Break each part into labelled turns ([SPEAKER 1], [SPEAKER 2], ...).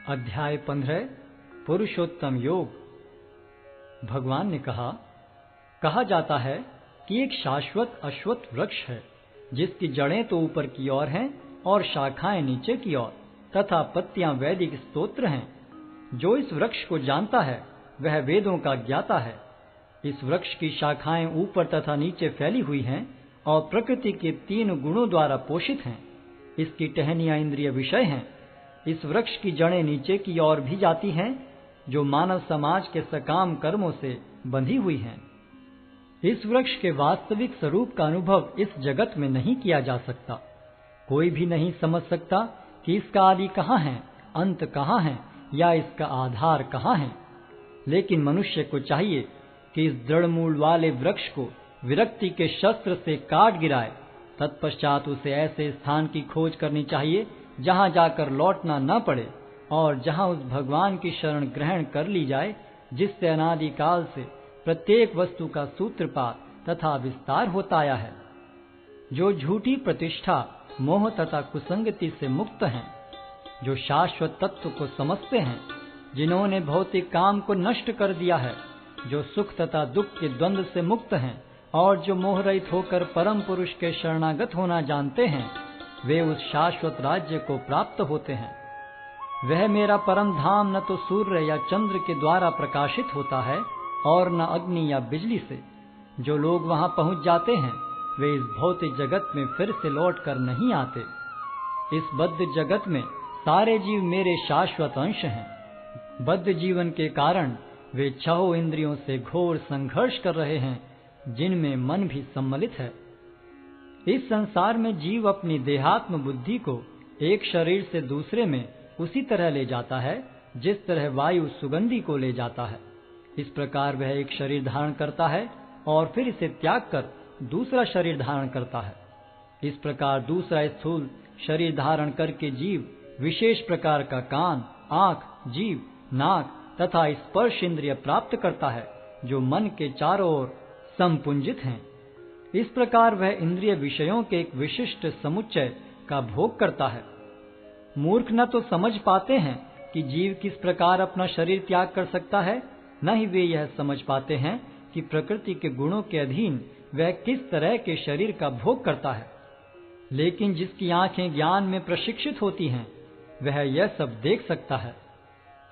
[SPEAKER 1] अध्याय 15 पुरुषोत्तम योग। भगवान ने कहा जाता है कि एक शाश्वत अश्वत्थ वृक्ष है जिसकी जड़ें तो ऊपर की ओर हैं और शाखाएं नीचे की ओर तथा पत्तियां वैदिक स्तोत्र हैं। जो इस वृक्ष को जानता है वह वेदों का ज्ञाता है। इस वृक्ष की शाखाएं ऊपर तथा नीचे फैली हुई हैं और प्रकृति के 3 गुणों द्वारा पोषित हैं। इसकी टहनियां इंद्रिय विषय हैं। इस वृक्ष की जड़ें नीचे की ओर भी जाती हैं जो मानव समाज के सकाम कर्मों से बंधी हुई हैं। इस वृक्ष के वास्तविक स्वरूप का अनुभव इस जगत में नहीं किया जा सकता। कोई भी नहीं समझ सकता कि इसका आदि कहाँ है, अंत कहाँ है या इसका आधार कहाँ है। लेकिन मनुष्य को चाहिए कि इस दृढ़ मूल वाले वृक्ष को विरक्ति के शस्त्र से काट गिराए। तत्पश्चात उसे ऐसे स्थान की खोज करनी चाहिए जहां जाकर लौटना न पड़े और जहां उस भगवान की शरण ग्रहण कर ली जाए जिससे अनादि काल से प्रत्येक वस्तु का सूत्रपात तथा विस्तार होता आया है। जो झूठी प्रतिष्ठा, मोह तथा कुसंगति से मुक्त हैं, जो शाश्वत तत्व को समझते हैं, जिन्होंने भौतिक काम को नष्ट कर दिया है, जो सुख तथा दुख के द्वंद्व से मुक्त हैं और जो मोह रहित होकर परम पुरुष के शरणागत होना जानते हैं, वे उस शाश्वत राज्य को प्राप्त होते हैं। वह मेरा परम धाम न तो सूर्य या चंद्र के द्वारा प्रकाशित होता है और न अग्नि या बिजली से। जो लोग वहां पहुंच जाते हैं वे इस भौतिक जगत में फिर से लौट कर नहीं आते। इस बद्ध जगत में सारे जीव मेरे शाश्वत अंश हैं। बद्ध जीवन के कारण वे 6 इंद्रियों से घोर संघर्ष कर रहे हैं जिनमें मन भी सम्मिलित है। इस संसार में जीव अपनी देहात्म बुद्धि को एक शरीर से दूसरे में उसी तरह ले जाता है जिस तरह वायु सुगंधी को ले जाता है। इस प्रकार वह एक शरीर धारण करता है और फिर इसे त्याग कर दूसरा शरीर धारण करता है। इस प्रकार दूसरा स्थूल शरीर धारण करके जीव विशेष प्रकार का कान, आंख, जीभ, नाक तथा स्पर्श इंद्रिय प्राप्त करता है जो मन के चारों ओर संपुंजित हैं। इस प्रकार वह इंद्रिय विषयों के एक विशिष्ट समुच्चय का भोग करता है। मूर्ख न तो समझ पाते हैं कि जीव किस प्रकार अपना शरीर त्याग कर सकता है, न ही वे यह समझ पाते हैं कि प्रकृति के गुणों के अधीन वह किस तरह के शरीर का भोग करता है। लेकिन जिसकी आंखें ज्ञान में प्रशिक्षित होती हैं वह यह सब देख सकता है।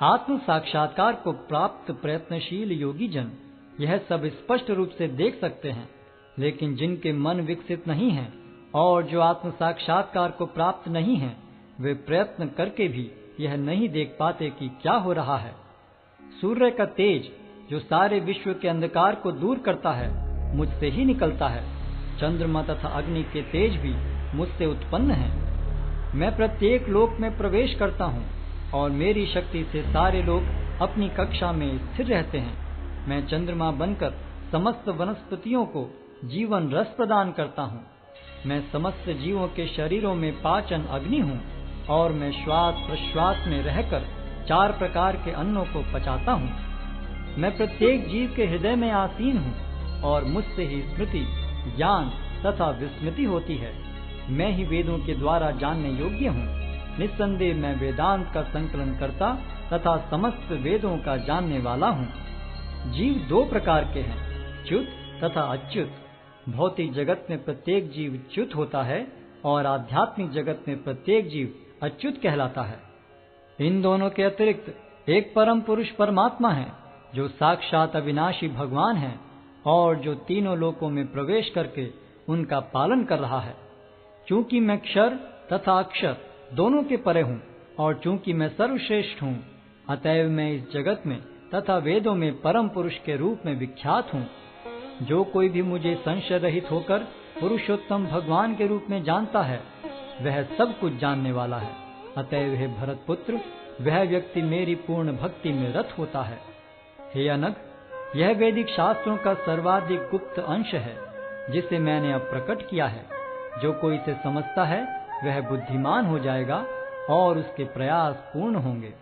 [SPEAKER 1] आत्म साक्षात्कार को प्राप्त प्रयत्नशील योगी जन यह सब स्पष्ट रूप से देख सकते हैं। लेकिन जिनके मन विकसित नहीं हैं और जो आत्म साक्षात्कार को प्राप्त नहीं हैं, वे प्रयत्न करके भी यह नहीं देख पाते कि क्या हो रहा है। सूर्य का तेज जो सारे विश्व के अंधकार को दूर करता है मुझसे ही निकलता है। चंद्रमा तथा अग्नि के तेज भी मुझसे उत्पन्न हैं। मैं प्रत्येक लोक में प्रवेश करता हूँ और मेरी शक्ति से सारे लोग अपनी कक्षा में स्थिर रहते हैं। मैं चंद्रमा बनकर समस्त वनस्पतियों को जीवन रस प्रदान करता हूँ। मैं समस्त जीवों के शरीरों में पाचन अग्नि हूँ और मैं श्वास प्रश्वास में रहकर 4 प्रकार के अन्नों को पचाता हूँ। मैं प्रत्येक जीव के हृदय में आसीन हूँ और मुझसे ही स्मृति, ज्ञान तथा विस्मृति होती है। मैं ही वेदों के द्वारा जानने योग्य हूँ। निस्संदेह मैं वेदांत का संकलन करता तथा समस्त वेदों का जानने वाला हूँ। जीव 2 प्रकार के हैं, च्युत तथा अच्युत। भौतिक जगत में प्रत्येक जीव च्युत होता है और आध्यात्मिक जगत में प्रत्येक जीव अच्युत कहलाता है। इन दोनों के अतिरिक्त एक परम पुरुष परमात्मा है जो साक्षात अविनाशी भगवान है और जो तीनों लोकों में प्रवेश करके उनका पालन कर रहा है। चूंकि मैं क्षर तथा अक्षर दोनों के परे हूँ और चूंकि मैं सर्वश्रेष्ठ हूँ, अतएव मैं इस जगत में तथा वेदों में परम पुरुष के रूप में विख्यात हूँ। जो कोई भी मुझे संशय रहित होकर पुरुषोत्तम भगवान के रूप में जानता है वह सब कुछ जानने वाला है। अतएव हे भरत पुत्र, वह व्यक्ति मेरी पूर्ण भक्ति में रत होता है। हे अनग, यह वैदिक शास्त्रों का सर्वाधिक गुप्त अंश है जिसे मैंने अब प्रकट किया है। जो कोई इसे समझता है वह बुद्धिमान हो जाएगा और उसके प्रयास पूर्ण होंगे।